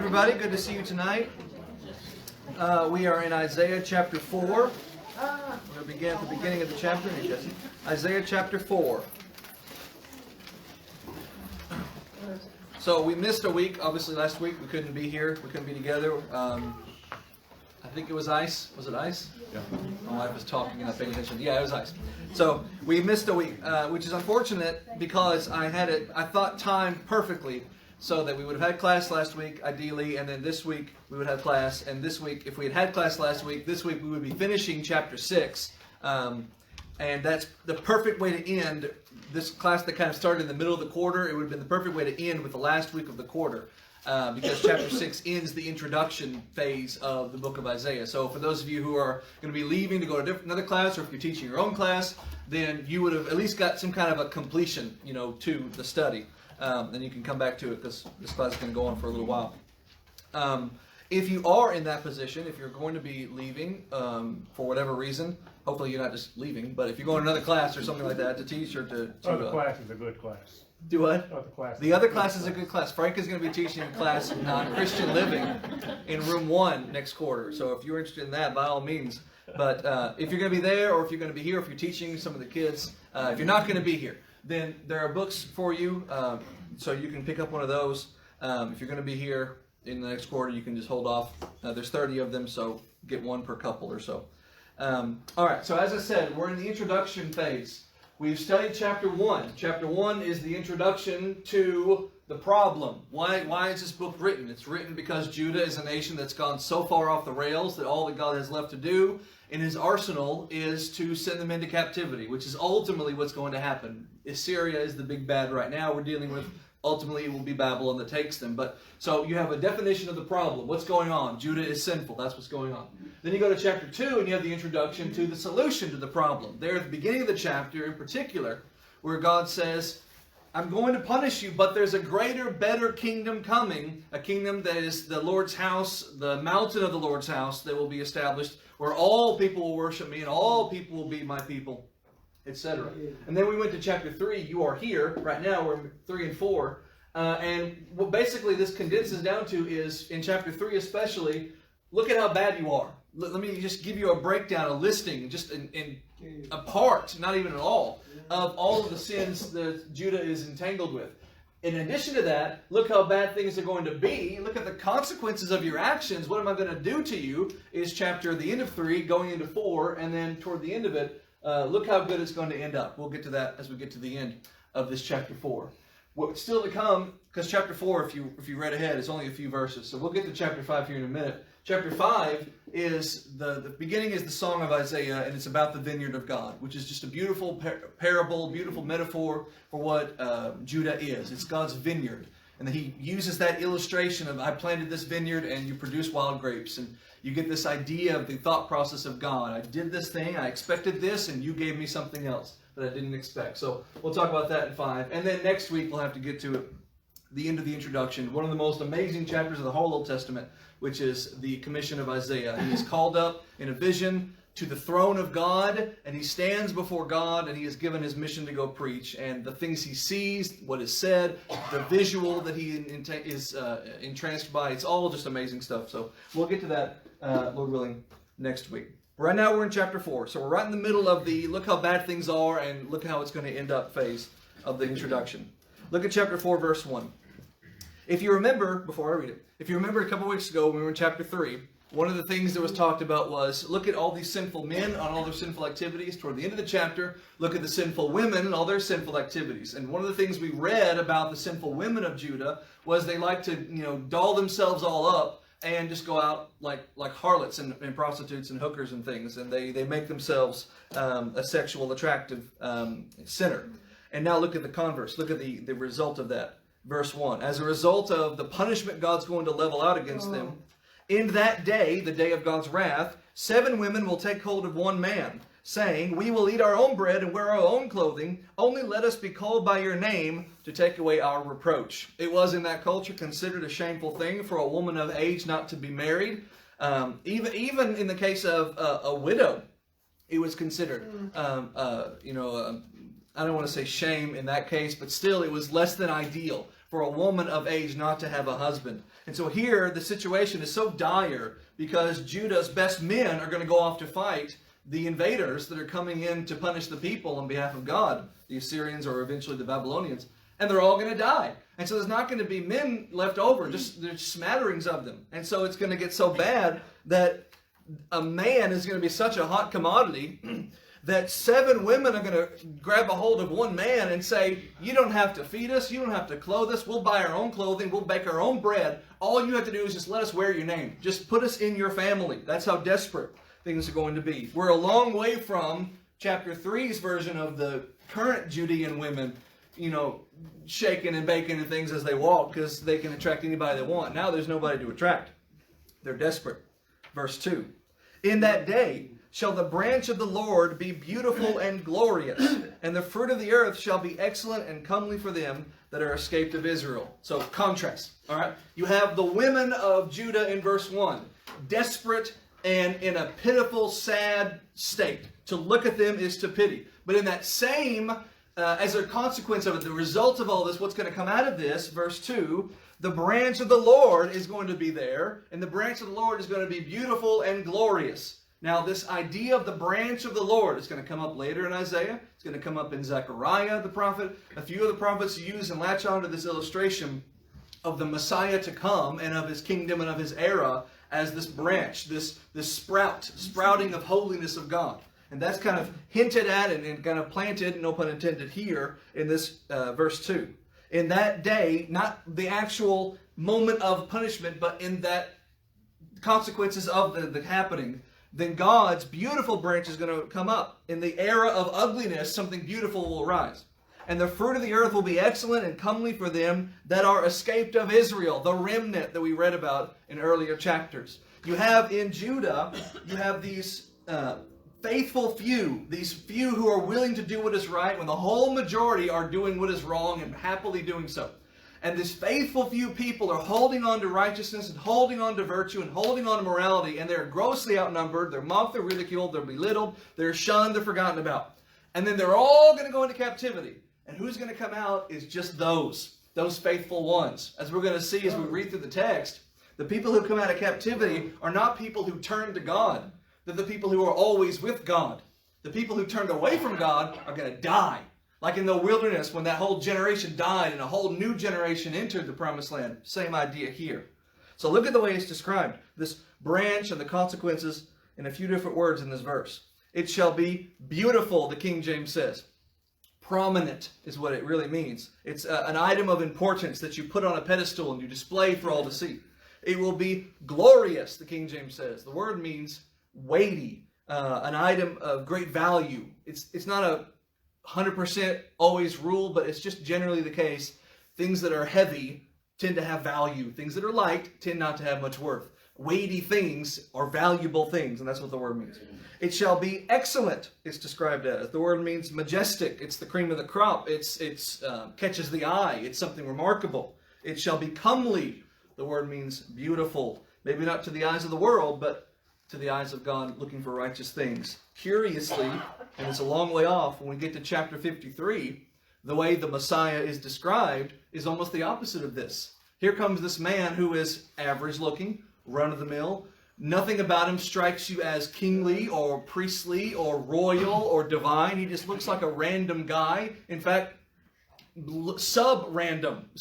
everybody. Good to see you tonight. We are in Isaiah chapter 4. We're going to begin at the beginning of the chapter. Isaiah chapter 4. So we missed a week. Obviously, last week we couldn't be here. We couldn't be together. I think it was ice. Was it ice? Yeah. My wife was talking and I paid attention. Yeah, it was ice. So we missed a week, which is unfortunate because I thought timed perfectly so that we would have had class last week, ideally, and then this week we would have class. And this week, if we had class last week, this week we would be finishing chapter 6. And that's the perfect way to end this class that kind of started in the middle of the quarter. It would have been the perfect way to end with the last week of the quarter. Because chapter 6 ends the introduction phase of the book of Isaiah. So for those of you who are going to be leaving to go to another class, or if you're teaching your own class, then you would have at least got some kind of a completion, to the study. Then you can come back to it because this class is going to go on for a little while. If you are in that position, if you're going to be leaving for whatever reason, hopefully you're not just leaving, but if you're going to another class or something like that to teach or to the class is a good class. Do what? The other class is a good class. Frank is going to be teaching a class on Christian living in room 1 next quarter. So if you're interested in that, by all means. But if you're going to be there, or if you're going to be here, if you're teaching some of the kids, if you're not going to be here, then there are books for you, so you can pick up one of those. If you're going to be here in the next quarter, you can just hold off. There's 30 of them, so get one per couple or so. All right, so as I said, we're in the introduction phase. We've studied chapter 1. Chapter 1 is the introduction to the problem. Why is this book written? It's written because Judah is a nation that's gone so far off the rails that all that God has left to do in his arsenal is to send them into captivity, which is ultimately what's going to happen. Assyria is the big bad right now we're dealing with. Ultimately, it will be Babylon that takes them. But so you have a definition of the problem. What's going on? Judah is sinful. That's what's going on. Then you go to chapter 2, and you have the introduction to the solution to the problem. There at the beginning of the chapter, in particular, where God says, I'm going to punish you, but there's a greater, better kingdom coming, a kingdom that is the Lord's house, the mountain of the Lord's house that will be established, where all people will worship me, and all people will be my people, etc. And then we went to chapter 3. You are here. Right now we're in 3 and 4. And what basically this condenses down to is, in chapter 3 especially, look at how bad you are. Let me just give you a breakdown, a listing, just in a part, not even at all, of all of the sins that Judah is entangled with. In addition to that, look how bad things are going to be. Look at the consequences of your actions. What am I going to do to you? Is the end of 3 going into 4, and then toward the end of it, look how good it's going to end up. We'll get to that as we get to the end of this chapter 4. What's still to come, because chapter 4, if you read ahead, it's only a few verses. So we'll get to chapter 5 here in a minute. Chapter 5 is, the beginning is the song of Isaiah, and it's about the vineyard of God, which is just a beautiful parable, beautiful metaphor for what Judah is. It's God's vineyard. And then he uses that illustration of, I planted this vineyard and you produce wild grapes. And you get this idea of the thought process of God. I did this thing, I expected this, and you gave me something else that I didn't expect. So we'll talk about that in 5. And then next week we'll have to get to it, the end of the introduction. One of the most amazing chapters of the whole Old Testament, which is the commission of Isaiah. He is called up in a vision to the throne of God, and he stands before God, and he is given his mission to go preach. And the things he sees, what is said, the visual that he is entranced by, it's all just amazing stuff. So we'll get to that, Lord willing, next week. Right now we're in chapter 4, so we're right in the middle of the look how bad things are and look how it's going to end up phase of the introduction. Look at chapter 4, verse 1. If you remember, before I read it, if you remember a couple weeks ago when we were in chapter 3, one of the things that was talked about was, look at all these sinful men on all their sinful activities. Toward the end of the chapter, look at the sinful women and all their sinful activities. And one of the things we read about the sinful women of Judah was they like to, doll themselves all up and just go out like harlots and prostitutes and hookers and things. And they make themselves a sexual attractive sinner. And now look at the converse. Look at the result of that. Verse 1. As a result of the punishment God's going to level out against them, in that day, the day of God's wrath, 7 women will take hold of one man, saying, we will eat our own bread and wear our own clothing. Only let us be called by your name to take away our reproach. It was in that culture considered a shameful thing for a woman of age not to be married. Even in the case of a widow, it was considered, I don't want to say shame in that case, but still it was less than ideal for a woman of age not to have a husband. And so here the situation is so dire because Judah's best men are going to go off to fight the invaders that are coming in to punish the people on behalf of God, the Assyrians or eventually the Babylonians, and they're all going to die. And so there's not going to be men left over, just there's smatterings of them. And so it's going to get so bad that a man is going to be such a hot commodity that 7 women are going to grab a hold of one man and say, you don't have to feed us, you don't have to clothe us, we'll buy our own clothing, we'll bake our own bread. All you have to do is just let us wear your name. Just put us in your family. That's how desperate things are going to be. We're a long way from chapter 3's version of the current Judean women, you know, shaking and baking and things as they walk because they can attract anybody they want. Now there's nobody to attract. They're desperate. Verse 2. In that day shall the branch of the Lord be beautiful and glorious, and the fruit of the earth shall be excellent and comely for them that are escaped of Israel. So contrast. All right. You have the women of Judah in verse 1. Desperate and in a pitiful, sad state. To look at them is to pity. But in that same, as a consequence of it, the result of all this, what's going to come out of this, verse 2, the branch of the Lord is going to be there, and the branch of the Lord is going to be beautiful and glorious. Now, this idea of the branch of the Lord is going to come up later in Isaiah. It's going to come up in Zechariah, the prophet. A few of the prophets use and latch on to this illustration of the Messiah to come and of his kingdom and of his era as this branch, this sprouting of holiness of God. And that's kind of hinted at and kind of planted, no pun intended, here in this verse 2. In that day, not the actual moment of punishment, but in that consequences of the happening, then God's beautiful branch is going to come up. In the era of ugliness, something beautiful will rise. And the fruit of the earth will be excellent and comely for them that are escaped of Israel, the remnant that we read about in earlier chapters. You have in Judah, you have these faithful few, these few who are willing to do what is right when the whole majority are doing what is wrong and happily doing so. And this faithful few people are holding on to righteousness and holding on to virtue and holding on to morality, and they're grossly outnumbered. They're mocked, they're ridiculed, they're belittled, they're shunned, they're forgotten about. And then they're all going to go into captivity. And who's going to come out is just those faithful ones. As we're going to see as we read through the text, the people who come out of captivity are not people who turn to God. They're the people who are always with God. The people who turned away from God are going to die. Like in the wilderness when that whole generation died and a whole new generation entered the promised land. Same idea here. So look at the way it's described. This branch and the consequences in a few different words in this verse. It shall be beautiful, the King James says. Prominent is what it really means. It's an item of importance that you put on a pedestal and you display for all to see. It will be glorious, the King James says. The word means weighty, an item of great value. It's not a 100% always rule, but it's just generally the case. Things that are heavy tend to have value. Things that are light tend not to have much worth. Weighty things are valuable things, and that's what the word means. It shall be excellent, it's described as. The word means majestic. It's the cream of the crop. It's catches the eye. It's something remarkable. It shall be comely. The word means beautiful. Maybe not to the eyes of the world, but to the eyes of God looking for righteous things. Curiously, and it's a long way off, when we get to chapter 53, the way the Messiah is described is almost the opposite of this. Here comes this man who is average looking, run-of-the-mill. Nothing about him strikes you as kingly or priestly or royal or divine. He just looks like a random guy. In fact, sub-average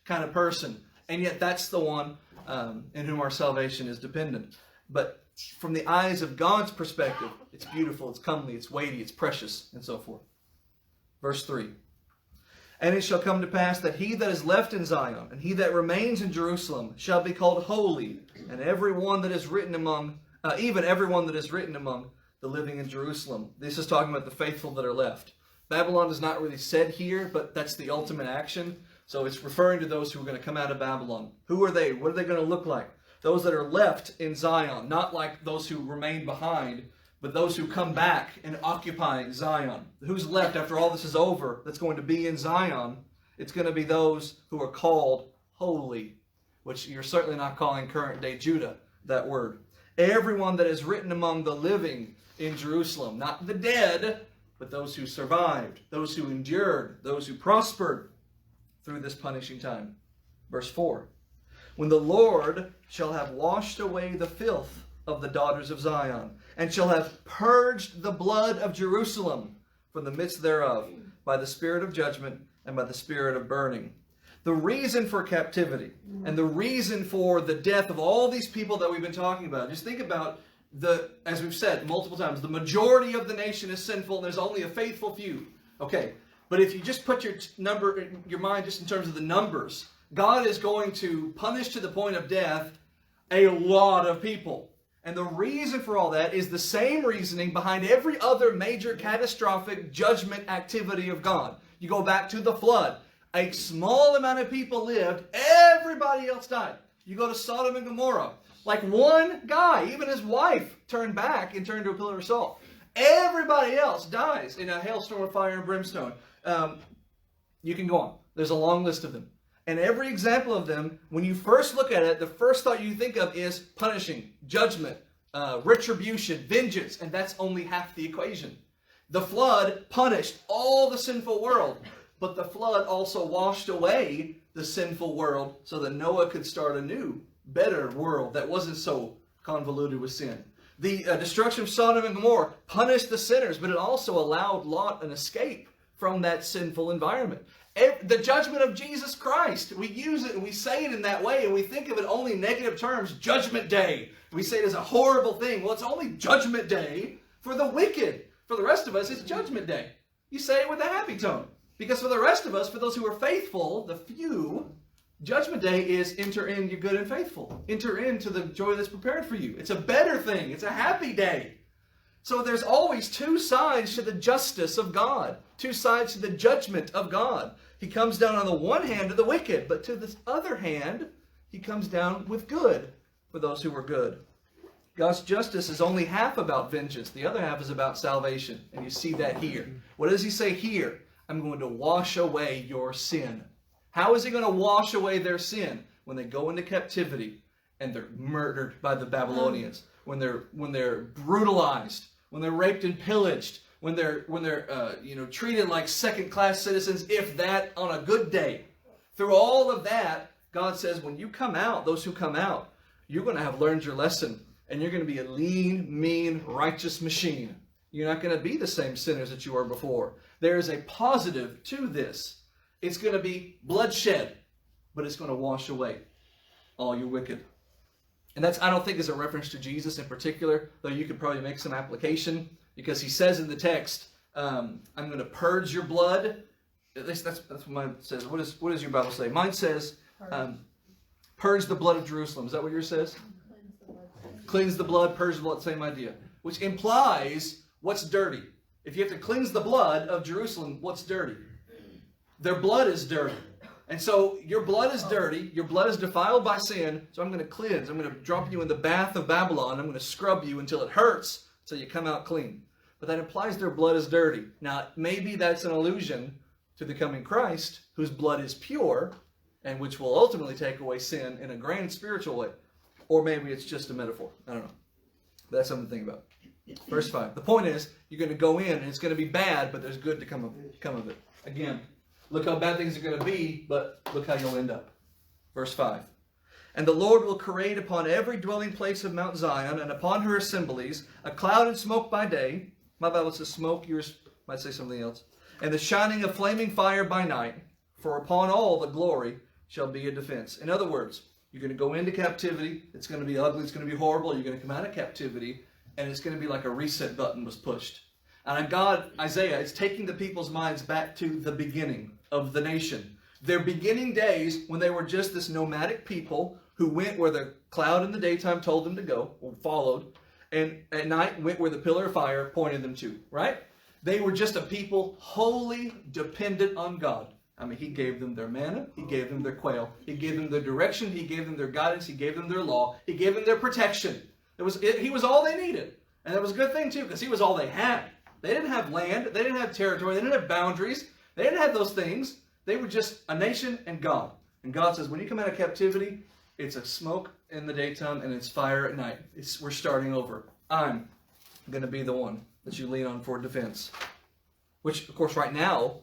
kind of person. And yet that's the one in whom our salvation is dependent. But from the eyes of God's perspective, it's beautiful, it's comely, it's weighty, it's precious, and so forth. Verse 3. And it shall come to pass that he that is left in Zion, and he that remains in Jerusalem, shall be called holy, and every one that is written among, even everyone that is written among the living in Jerusalem. This is talking about the faithful that are left. Babylon is not really said here, but that's the ultimate action. So it's referring to those who are going to come out of Babylon. Who are they? What are they going to look like? Those that are left in Zion, not like those who remain behind, but those who come back and occupy Zion. Who's left after all this is over that's going to be in Zion? It's going to be those who are called holy, which you're certainly not calling current day Judah, that word. Everyone that is written among the living in Jerusalem, not the dead, but those who survived, those who endured, those who prospered. through this punishing time. Verse 4. When the Lord shall have washed away the filth of the daughters of Zion, and shall have purged the blood of Jerusalem from the midst thereof, by the spirit of judgment and by the spirit of burning. The reason for captivity and the reason for the death of all these people that we've been talking about, just think about as we've said multiple times, the majority of the nation is sinful and there's only a faithful few. Okay, but if you just put your mind just in terms of the numbers, God is going to punish to the point of death a lot of people. And the reason for all that is the same reasoning behind every other major catastrophic judgment activity of God. You go back to the flood. A small amount of people lived. Everybody else died. You go to Sodom and Gomorrah. Like one guy, even his wife, turned back and turned to a pillar of salt. Everybody else dies in a hailstorm of fire and brimstone. You can go on. There's a long list of them. And every example of them, when you first look at it, the first thought you think of is punishing, judgment, retribution, vengeance, and that's only half the equation. The flood punished all the sinful world, but the flood also washed away the sinful world so that Noah could start a new, better world that wasn't so convoluted with sin. The destruction of Sodom and Gomorrah punished the sinners, but it also allowed Lot an escape from that sinful environment. The judgment of Jesus Christ, we use it and we say it in that way and we think of it only in negative terms, judgment day. We say it as a horrible thing. Well, it's only judgment day for the wicked. For the rest of us, it's judgment day. You say it with a happy tone. Because for the rest of us, for those who are faithful, the few, judgment day is enter in, you're good and faithful. Enter into the joy that's prepared for you. It's a better thing. It's a happy day. So there's always two sides to the justice of God. Two sides to the judgment of God. He comes down on the one hand to the wicked, but to the other hand, he comes down with good for those who are good. God's justice is only half about vengeance. The other half is about salvation. And you see that here. What does he say here? I'm going to wash away your sin. How is he going to wash away their sin? When they go into captivity and they're murdered by the Babylonians. When they're brutalized. When they're raped and pillaged. When they're treated like second-class citizens, if that, on a good day. Through all of that, God says, when you come out, those who come out, you're going to have learned your lesson. And you're going to be a lean, mean, righteous machine. You're not going to be the same sinners that you were before. There is a positive to this. It's going to be bloodshed, but it's going to wash away all your wicked. And that's, I don't think, is a reference to Jesus in particular, though you could probably make some application. Because he says in the text, I'm going to purge your blood. At least that's what mine says. What does your Bible say? Mine says, purge the blood of Jerusalem. Is that what yours says? Cleanse the blood, purge the blood, same idea. Which implies what's dirty. If you have to cleanse the blood of Jerusalem, what's dirty? Their blood is dirty. And so your blood is dirty. Your blood is defiled by sin. So I'm going to cleanse. I'm going to drop you in the bath of Babylon. I'm going to scrub you until it hurts so you come out clean. But that implies their blood is dirty. Now, maybe that's an allusion to the coming Christ, whose blood is pure, and which will ultimately take away sin in a grand spiritual way. Or maybe it's just a metaphor. I don't know. But that's something to think about. Verse 5. The point is, you're going to go in, and it's going to be bad, but there's good to come of it. Again, look how bad things are going to be, but look how you'll end up. Verse 5. And the Lord will create upon every dwelling place of Mount Zion, and upon her assemblies, a cloud and smoke by day. My Bible says smoke, yours might say something else. And the shining of flaming fire by night, for upon all the glory shall be a defense. In other words, you're going to go into captivity. It's going to be ugly. It's going to be horrible. You're going to come out of captivity, and it's going to be like a reset button was pushed. And God, Isaiah, is taking the people's minds back to the beginning of the nation. Their beginning days when they were just this nomadic people who went where the cloud in the daytime told them to go, or followed, and at night went where the pillar of fire pointed them to, right? They were just a people wholly dependent on God. I mean, he gave them their manna. He gave them their quail. He gave them their direction. He gave them their guidance. He gave them their law. He gave them their protection. He was all they needed. And that was a good thing, too, because he was all they had. They didn't have land. They didn't have territory. They didn't have boundaries. They didn't have those things. They were just a nation and God. And God says, when you come out of captivity, it's a smoke in the daytime and it's fire at night. We're starting over. I'm going to be the one that you lean on for defense. Which, of course, right now,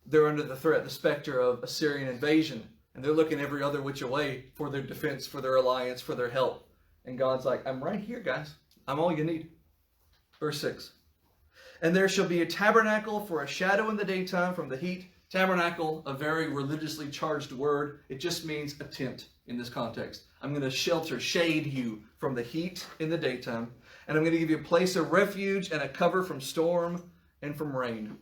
they're under the threat, the specter of Assyrian invasion. And they're looking every other which way for their defense, for their alliance, for their help. And God's like, I'm right here, guys. I'm all you need. Verse 6. And there shall be a tabernacle for a shadow in the daytime from the heat. Tabernacle, a very religiously charged word. It just means a tent in this context. I'm going to shade you from the heat in the daytime. And I'm going to give you a place of refuge and a cover from storm and from rain.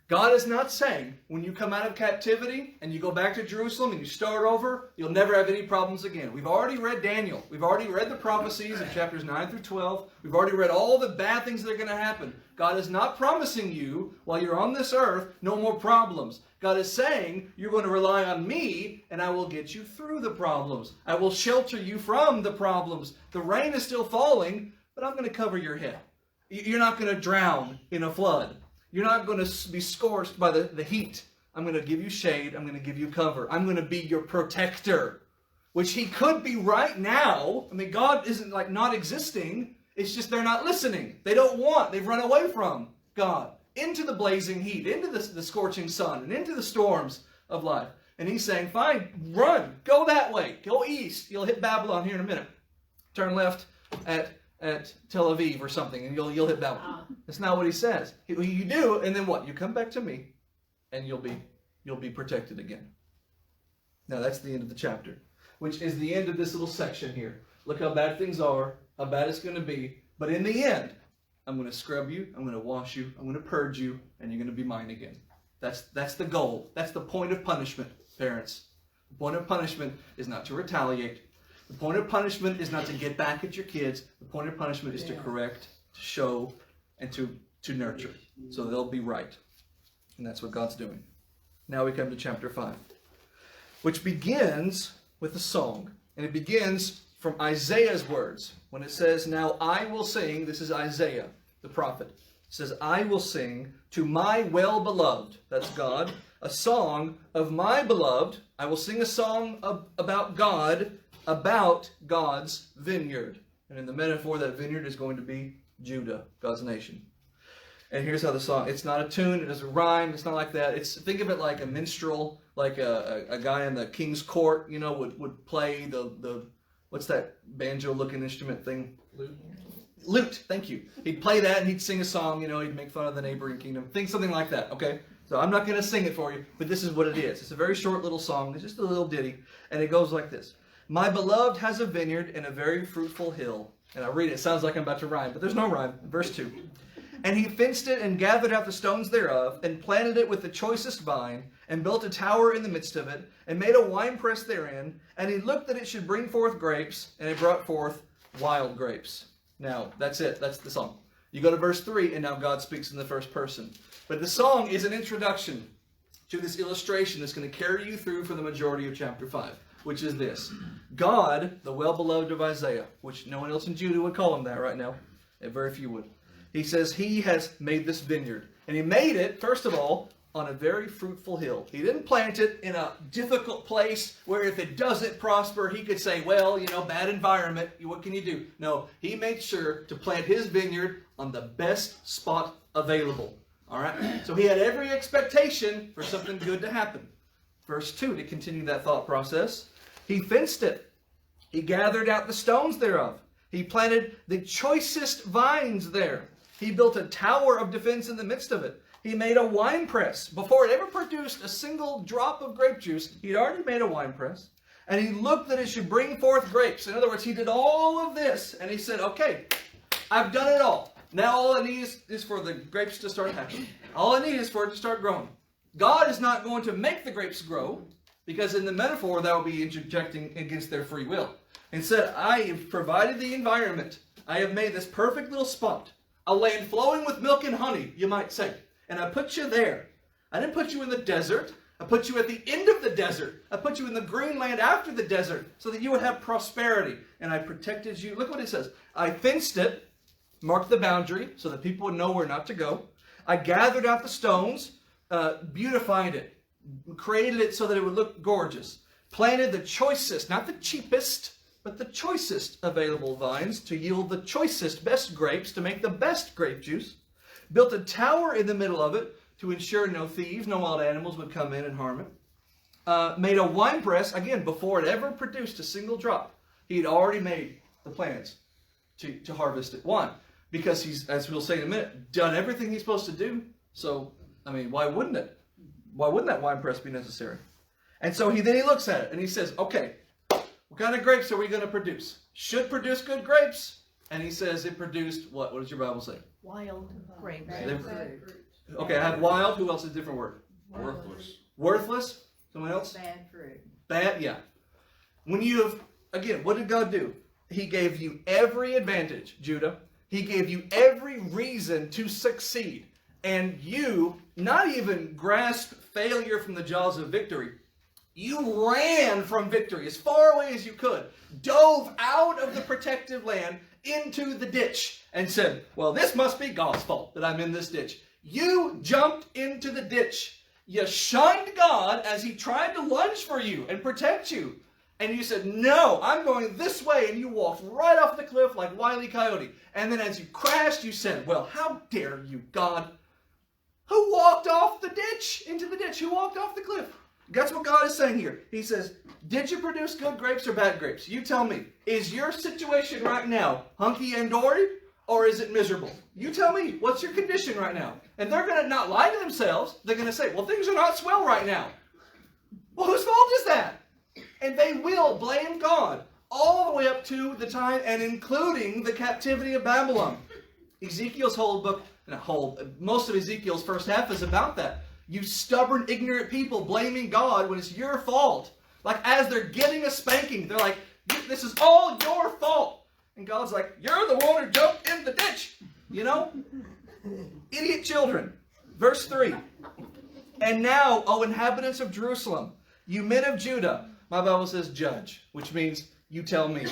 God is not saying when you come out of captivity and you go back to Jerusalem and you start over, you'll never have any problems again. We've already read Daniel. We've already read the prophecies in chapters 9 through 12. We've already read all the bad things that are going to happen. God is not promising you while you're on this earth no more problems. God is saying you're going to rely on me and I will get you through the problems. I will shelter you from the problems. The rain is still falling, but I'm going to cover your head. You're not going to drown in a flood. You're not going to be scorched by the heat. I'm going to give you shade. I'm going to give you cover. I'm going to be your protector, which he could be right now. I mean, God isn't like not existing. It's just they're not listening. They don't want. They've run away from God into the blazing heat, into the scorching sun, and into the storms of life. And he's saying, fine, run. Go that way. Go east. You'll hit Babylon here in a minute. Turn left at Tel Aviv or something, and you'll hit Babylon. That's not what he says. You do, and then what? You come back to me, and you'll be protected again. Now that's the end of the chapter, which is the end of this little section here. Look how bad things are, how bad it's going to be. But in the end, I'm going to scrub you, I'm going to wash you, I'm going to purge you, and you're going to be mine again. That's the goal. That's the point of punishment, parents. The point of punishment is not to retaliate. The point of punishment is not to get back at your kids. The point of punishment is to correct, to show, and to nurture. So they'll be right. And that's what God's doing. Now we come to chapter 5, which begins with a song. And it begins from Isaiah's words. When it says, now I will sing, this is Isaiah, the prophet. It says, I will sing to my well-beloved, that's God, a song of my beloved. I will sing a song about God, about God's vineyard. And in the metaphor, that vineyard is going to be Judah, God's nation. And here's how the song, it's not a tune, it doesn't rhyme, it's not like that. Think of it like a minstrel, like a guy in the king's court, would play the what's that banjo-looking instrument thing? Lute, thank you. He'd play that and he'd sing a song, he'd make fun of the neighboring kingdom. Think something like that, okay? So I'm not going to sing it for you, but this is what it is. It's a very short little song. It's just a little ditty. And it goes like this. My beloved has a vineyard in a very fruitful hill. And I read it. It sounds like I'm about to rhyme, but there's no rhyme. Verse 2. And he fenced it and gathered out the stones thereof, and planted it with the choicest vine, and built a tower in the midst of it, and made a winepress therein. And he looked that it should bring forth grapes, and it brought forth wild grapes. Now, that's it. That's the song. You go to verse 3, and now God speaks in the first person. But the song is an introduction to this illustration that's going to carry you through for the majority of chapter 5, which is this. God, the well-beloved of Isaiah, which no one else in Judah would call him that right now, and very few would. He says he has made this vineyard. And he made it, first of all, on a very fruitful hill. He didn't plant it in a difficult place where if it doesn't prosper, he could say, well, bad environment, what can you do? No, he made sure to plant his vineyard on the best spot available. All right? So he had every expectation for something good to happen. Verse 2, to continue that thought process, he fenced it. He gathered out the stones thereof. He planted the choicest vines there. He built a tower of defense in the midst of it. He made a wine press. Before it ever produced a single drop of grape juice, he'd already made a wine press. And he looked that it should bring forth grapes. In other words, he did all of this. And he said, okay, I've done it all. Now all I need is for the grapes to start happening. All I need is for it to start growing. God is not going to make the grapes grow, because in the metaphor, that would be interjecting against their free will. Instead, I have provided the environment. I have made this perfect little spot. A land flowing with milk and honey, you might say. And I put you there. I didn't put you in the desert. I put you at the end of the desert. I put you in the green land after the desert so that you would have prosperity. And I protected you. Look what it says. I fenced it, marked the boundary so that people would know where not to go. I gathered out the stones, beautified it, created it so that it would look gorgeous. Planted the choicest, not the cheapest, but the choicest available vines to yield the choicest, best grapes, to make the best grape juice. Built a tower in the middle of it to ensure no thieves, no wild animals would come in and harm it. Made a wine press, again, before it ever produced a single drop. He had already made the plans to harvest it. Why? Because he's, as we'll say in a minute, done everything he's supposed to do. So, I mean, why wouldn't it? Why wouldn't that wine press be necessary? And so then he looks at it and he says, okay, what kind of grapes are we going to produce? Should produce good grapes. And he says it produced what? What does your Bible say? Wild grapes. Okay, I have wild. Who else is a different word? Worthless. Worthless? Someone else? Bad fruit. Bad, yeah. When you have, again, what did God do? He gave you every advantage, Judah. He gave you every reason to succeed. And you not even grasped failure from the jaws of victory. You ran from victory as far away as you could, dove out of the protective land into the ditch and said, well, this must be God's fault that I'm in this ditch. You jumped into the ditch. You shunned God as he tried to lunge for you and protect you. And you said, no, I'm going this way. And you walked right off the cliff like Wile E. Coyote. And then as you crashed, you said, well, how dare you, God? Who walked off the ditch, into the ditch? Who walked off the cliff? That's what God is saying here. He says, did you produce good grapes or bad grapes? You tell me. Is your situation right now hunky and dory, or is it miserable? You tell me. What's your condition right now? And they're going to not lie to themselves. They're going to say, well, things are not swell right now. Well, whose fault is that? And they will blame God all the way up to the time and including the captivity of Babylon. Ezekiel's most of Ezekiel's first half is about that. You stubborn, ignorant people blaming God when it's your fault. Like as they're getting a spanking, they're like, this is all your fault. And God's like, you're the one who jumped in the ditch. You know? Idiot children. Verse 3. And now, O inhabitants of Jerusalem, you men of Judah, my Bible says judge, which means you tell me.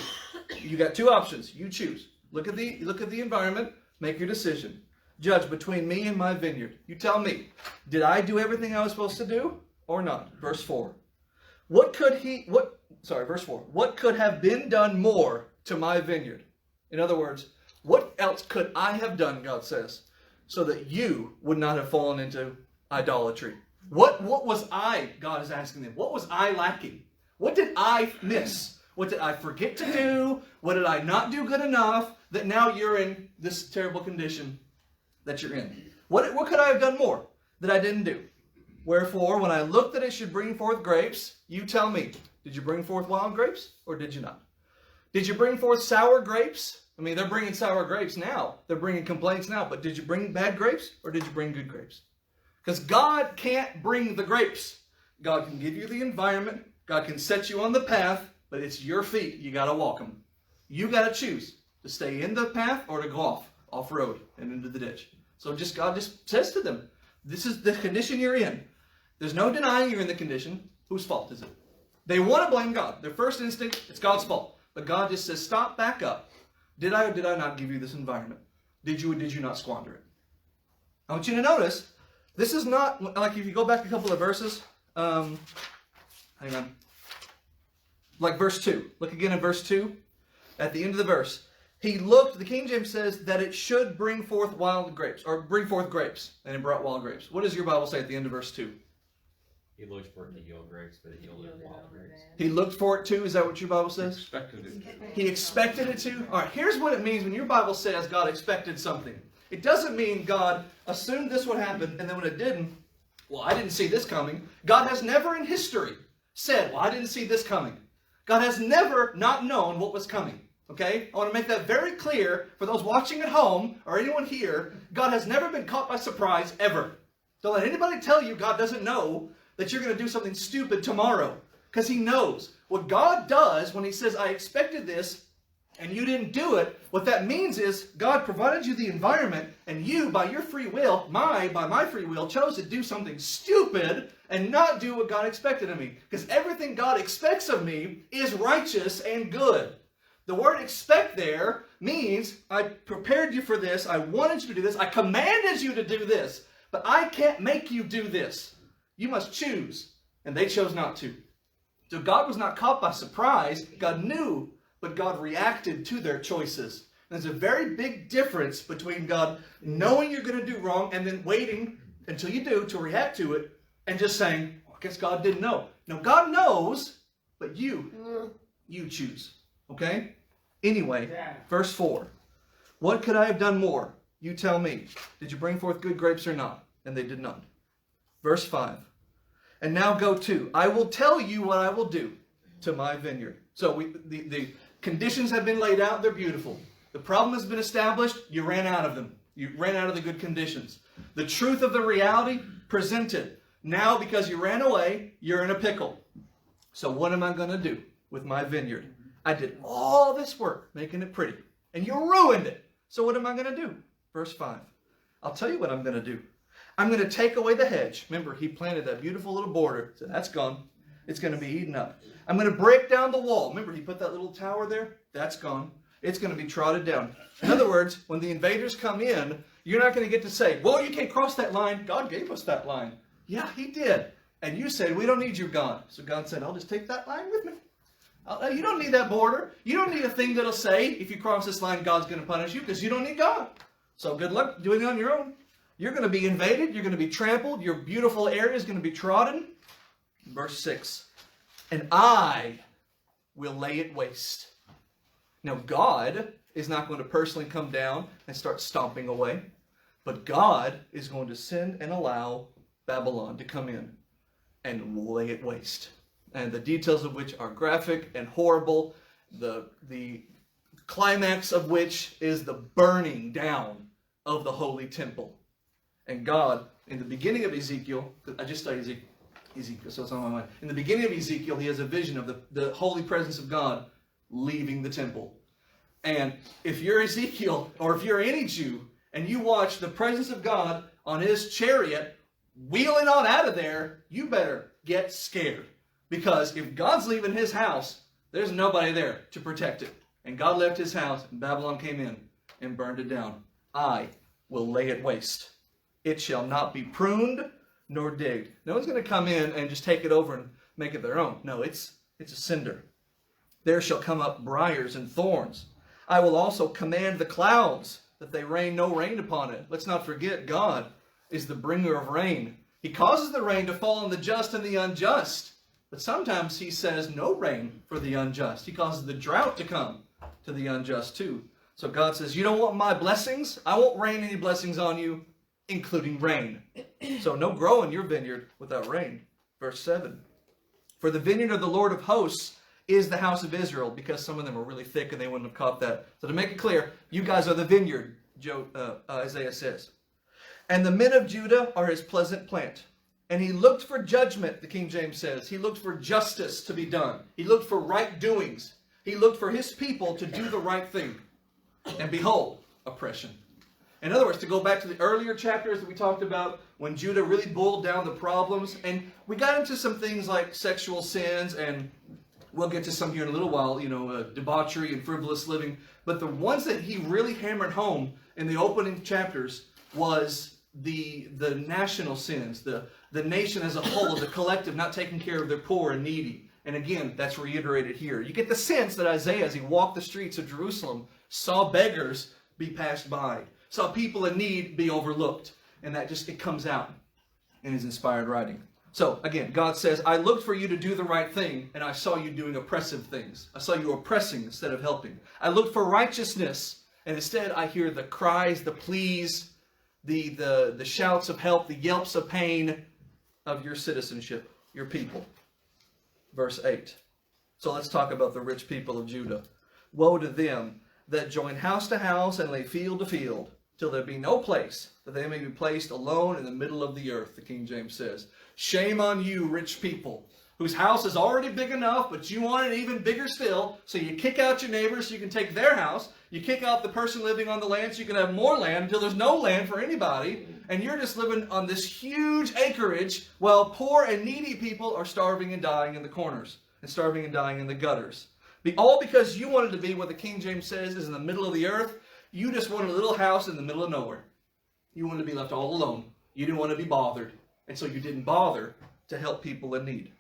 You got two options. You choose. Look at the environment. Make your decision. Judge between me and my vineyard. You tell me. Did I do everything I was supposed to do or not? Verse 4. Verse 4. What could have been done more to my vineyard? In other words, what else could I have done, God says, so that you would not have fallen into idolatry? What was I, God is asking them, what was I lacking? What did I miss? What did I forget to do? What did I not do good enough that now you're in this terrible condition that you're in? What could I have done more that I didn't do? Wherefore, when I looked that it should bring forth grapes, you tell me, did you bring forth wild grapes or did you not? Did you bring forth sour grapes? I mean, they're bringing sour grapes now. They're bringing complaints now. But did you bring bad grapes or did you bring good grapes? Because God can't bring the grapes. God can give you the environment. God can set you on the path, but it's your feet. You got to walk them. You got to choose to stay in the path or to go off-road and into the ditch. So God just says to them, this is the condition you're in. There's no denying you're in the condition. Whose fault is it? They want to blame God. Their first instinct, it's God's fault. But God just says, stop, back up. Did I or did I not give you this environment? Did you or did you not squander it? I want you to notice, this is not, like if you go back a couple of verses, hang on. Like verse 2. Look again at verse 2. At the end of the verse. He looked, the King James says, that it should bring forth wild grapes, or bring forth grapes, and it brought wild grapes. What does your Bible say at the end of verse 2? He looked for it to yield grapes, but it yielded wild grapes. He looked for it too? Is that what your Bible says? Expected it. He expected it to? All right, here's what it means when your Bible says God expected something. It doesn't mean God assumed this would happen, and then when it didn't, well, I didn't see this coming. God has never in history said, well, I didn't see this coming. God has never not known what was coming. Okay? I want to make that very clear for those watching at home or anyone here. God has never been caught by surprise, ever. Don't let anybody tell you God doesn't know that you're going to do something stupid tomorrow. Because he knows. What God does when he says, I expected this, and you didn't do it, what that means is God provided you the environment, and you, by your free will, by my free will, chose to do something stupid and not do what God expected of me. Because everything God expects of me is righteous and good. The word expect there means I prepared you for this, I wanted you to do this, I commanded you to do this, but I can't make you do this. You must choose. And they chose not to. So God was not caught by surprise. God knew, but God reacted to their choices. And there's a very big difference between God knowing you're going to do wrong and then waiting until you do, to react to it, and just saying, I guess God didn't know. No, God knows, but you choose. Okay? Anyway, verse 4. What could I have done more? You tell me. Did you bring forth good grapes or not? And they did not. Verse 5. And now go to. I will tell you what I will do to my vineyard. So the conditions have been laid out. They're beautiful. The problem has been established. You ran out of them. You ran out of the good conditions. The truth of the reality presented. Now, because you ran away, you're in a pickle. So what am I going to do with my vineyard? I did all this work making it pretty, and you ruined it. So what am I going to do? Verse 5. I'll tell you what I'm going to do. I'm going to take away the hedge. Remember, he planted that beautiful little border. So that's gone. It's going to be eaten up. I'm going to break down the wall. Remember, he put that little tower there? That's gone. It's going to be trodden down. In other words, when the invaders come in, you're not going to get to say, well, you can't cross that line. God gave us that line. Yeah, he did. And you said, we don't need you, God. So God said, I'll just take that line with me. You don't need that border. You don't need a thing that'll say, if you cross this line, God's going to punish you, because you don't need God. So good luck doing it on your own. You're going to be invaded. You're going to be trampled. Your beautiful area is going to be trodden. Verse 6. And I will lay it waste. Now, God is not going to personally come down and start stomping away. But God is going to send and allow Babylon to come in and lay it waste. And the details of which are graphic and horrible. The climax of which is the burning down of the holy temple. And God, in the beginning of Ezekiel, I just studied Ezekiel, so it's on my mind. In the beginning of Ezekiel, he has a vision of the holy presence of God leaving the temple. And if you're Ezekiel, or if you're any Jew, and you watch the presence of God on his chariot wheeling on out of there, you better get scared. Because if God's leaving his house, there's nobody there to protect it. And God left his house, and Babylon came in and burned it down. I will lay it waste. It shall not be pruned nor digged. No one's going to come in and just take it over and make it their own. No, it's a cinder. There shall come up briars and thorns. I will also command the clouds that they rain no rain upon it. Let's not forget, God is the bringer of rain. He causes the rain to fall on the just and the unjust. But sometimes he says no rain for the unjust. He causes the drought to come to the unjust too. So God says, you don't want my blessings? I won't rain any blessings on you, including rain. So no grow in your vineyard without rain. Verse 7. For the vineyard of the Lord of hosts is the house of Israel, because some of them are really thick and they wouldn't have caught that. So to make it clear, you guys are the vineyard, Isaiah says. And the men of Judah are his pleasant plant. And he looked for judgment, the King James says. He looked for justice to be done. He looked for right doings. He looked for his people to do the right thing. And behold, oppression. In other words, to go back to the earlier chapters that we talked about, when Judah really boiled down the problems, and we got into some things like sexual sins, and we'll get to some here in a little while, debauchery and frivolous living. But the ones that he really hammered home in the opening chapters was the national sins, the nation as a whole, the collective not taking care of their poor and needy. And again, that's reiterated here. You get the sense that Isaiah, as he walked the streets of Jerusalem, saw beggars be passed by, saw people in need be overlooked. And that it comes out in his inspired writing. So again, God says, I looked for you to do the right thing, and I saw you doing oppressive things. I saw you oppressing instead of helping. I looked for righteousness, and instead I hear the cries, the pleas, the shouts of help, the yelps of pain of your citizenship, your people. Verse 8. So let's talk about the rich people of Judah. Woe to them that join house to house and lay field to field, till there be no place, that they may be placed alone in the middle of the earth, the King James says. Shame on you, rich people, whose house is already big enough, but you want it even bigger still, so you kick out your neighbors so you can take their house. You kick out the person living on the land so you can have more land until there's no land for anybody, and you're just living on this huge acreage while poor and needy people are starving and dying in the corners and starving and dying in the gutters. All because you wanted to be what the King James says is in the middle of the earth. You just wanted a little house in the middle of nowhere. You wanted to be left all alone. You didn't want to be bothered. And so you didn't bother to help people in need.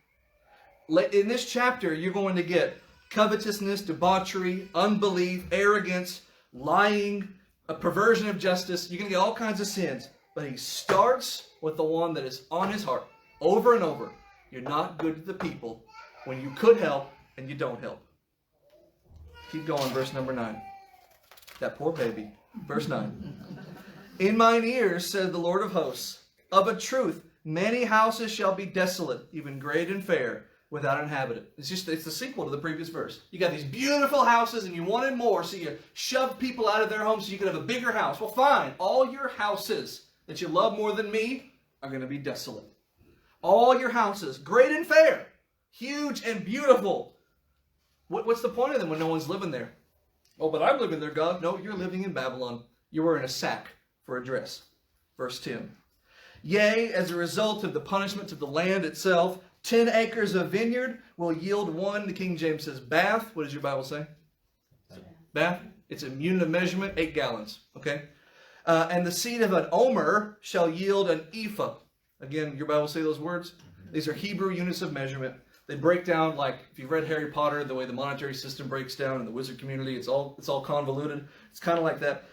In this chapter, you're going to get covetousness, debauchery, unbelief, arrogance, lying, a perversion of justice. You're going to get all kinds of sins. But he starts with the one that is on his heart over and over. You're not good to the people when you could help and you don't help. Keep going, verse number 9. That poor baby. Verse 9. In mine ears, said the Lord of hosts, of a truth, many houses shall be desolate, even great and fair, without inhabitant. It's the sequel to the previous verse. You got these beautiful houses and you wanted more, so you shoved people out of their homes so you could have a bigger house. Well, fine. All your houses that you love more than me are going to be desolate. All your houses, great and fair, huge and beautiful. What's the point of them when no one's living there? Oh, but I'm living there, God. No, you're living in Babylon. You're wearing a sack for a dress. Verse 10. Yea, as a result of the punishment of the land itself, 10 acres of vineyard will yield one, the King James says, bath. What does your Bible say? Bath. It's a unit of measurement, 8 gallons. Okay? And the seed of an omer shall yield an ephah. Again, your Bible say those words? These are Hebrew units of measurement. They break down like, if you've read Harry Potter, the way the monetary system breaks down in the wizard community, it's all convoluted. It's kind of like that.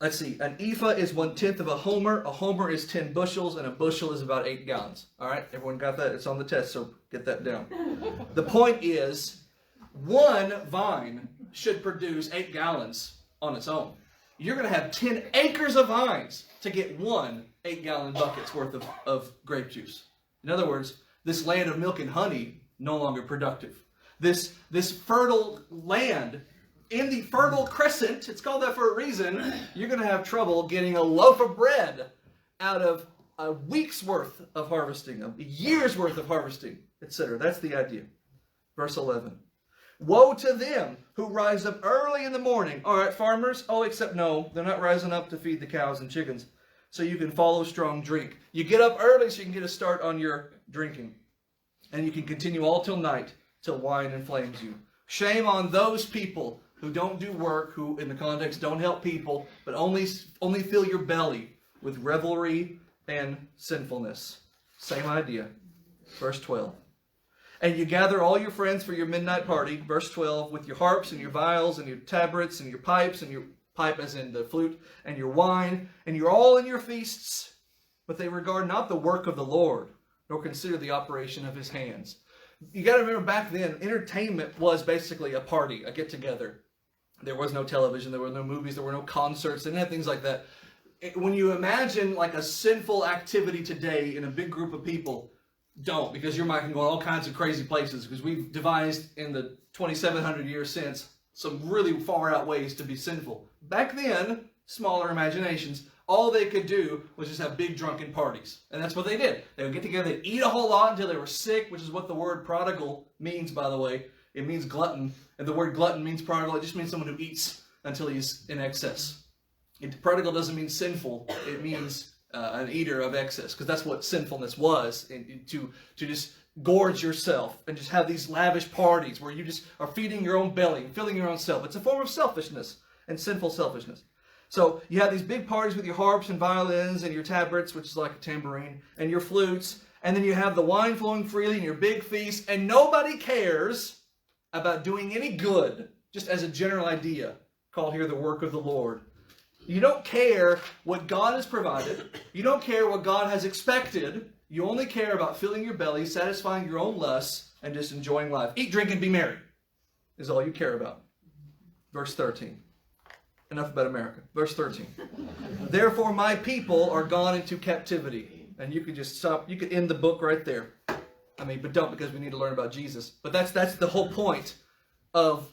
Let's see. An ephah is 1/10 of a homer. A homer is 10 bushels, and a bushel is about 8 gallons. All right? Everyone got that? It's on the test, so get that down. The point is, one vine should produce 8 gallons on its own. You're going to have 10 acres of vines to get one 8-gallon bucket's worth of grape juice. In other words, this land of milk and honey, no longer productive. This fertile land, in the Fertile Crescent, it's called that for a reason, you're going to have trouble getting a loaf of bread out of a week's worth of harvesting, a year's worth of harvesting, etc. That's the idea. Verse 11. Woe to them who rise up early in the morning. All right, farmers, except no, they're not rising up to feed the cows and chickens so you can follow strong drink. You get up early so you can get a start on your drinking. And you can continue all till night, till wine inflames you. Shame on those people who don't do work, who in the context don't help people, but only fill your belly with revelry and sinfulness. Same idea. Verse 12. And you gather all your friends for your midnight party, verse 12, with your harps and your viols and your tabrets and your pipes, and your pipe as in the flute, and your wine, and you're all in your feasts, but they regard not the work of the Lord, nor consider the operation of his hands. You got to remember, back then, entertainment was basically a party, a get-together. There was no television, there were no movies, there were no concerts, they didn't have things like that. When you imagine like a sinful activity today in a big group of people, don't, because your mind can go all kinds of crazy places, because we've devised in the 2,700 years since some really far out ways to be sinful. Back then, smaller imaginations, all they could do was just have big drunken parties. And that's what they did. They would get together, they'd eat a whole lot until they were sick, which is what the word prodigal means, by the way. It means glutton. And the word glutton means prodigal. It just means someone who eats until he's in excess. Prodigal doesn't mean sinful. It means an eater of excess, because that's what sinfulness was, to just gorge yourself and just have these lavish parties where you just are feeding your own belly, filling your own self. It's a form of selfishness and sinful selfishness. So you have these big parties with your harps and violins and your tabrets, which is like a tambourine, and your flutes, and then you have the wine flowing freely and your big feast, and nobody cares about doing any good, just as a general idea, called here the work of the Lord. You don't care what God has provided. You don't care what God has expected. You only care about filling your belly, satisfying your own lusts, and just enjoying life. Eat, drink, and be merry is all you care about. Verse 13. Enough about America. Verse 13. Therefore my people are gone into captivity. And you could just stop. You could end the book right there. But don't, because we need to learn about Jesus. But that's the whole point of